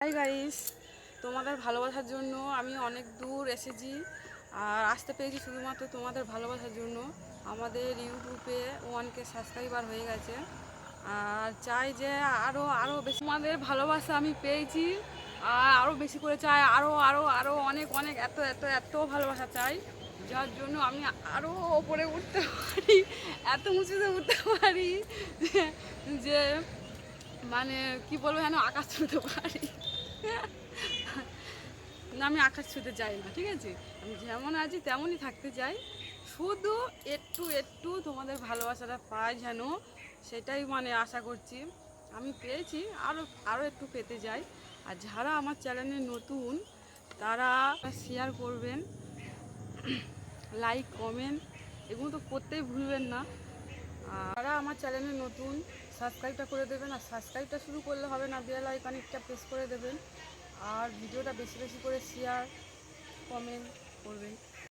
Hi guys, তোমাদের ভালোবাসার জন্য আমি অনেক দূর এসেছি আর আসতে পেরেছি শুধুমাত্র তোমাদের ভালোবাসার জন্য। আমাদের ইউটিউবে 1K সাবস্ক্রাইবার হয়ে গেছে আর চাই যে আরও আরও বেশি তোমাদের ভালোবাসা আমি পেয়েছি আর আরও বেশি করে চাই, আরও আরও আরও অনেক অনেক এত এত এত ভালোবাসা চাই, যার জন্য আমি আরও ওপরে উঠতে পারি, এত উঁচুতে উঠতে পারি যে মানে কি বলবো, যেন আকাশ ছুঁতে পারি। না, আমি আকাশ ছুঁতে চাই না, ঠিক আছে? আমি যেমন আছি তেমনই থাকতে চাই, শুধু একটু একটু তোমাদের ভালোবাসাটা পাই যেন, সেটাই আশা করছি। আমি পেয়েছি, আরও আরও একটু পেতে যাই। আর যারা আমার চ্যানেলে নতুন তারা শেয়ার করবেন, লাইক কমেন্ট এগুলো তো করতেই ভুলবেন না। আর যারা আমার চ্যানেলে নতুন সাবস্ক্রাইবটা করে দেবেন, আর সাবস্ক্রাইবটা শুরু করলে হবে না, বেল আইকনটা প্রেস করে দেবেন আর ভিডিওটা বেশি বেশি করে শেয়ার কমেন্ট করবেন।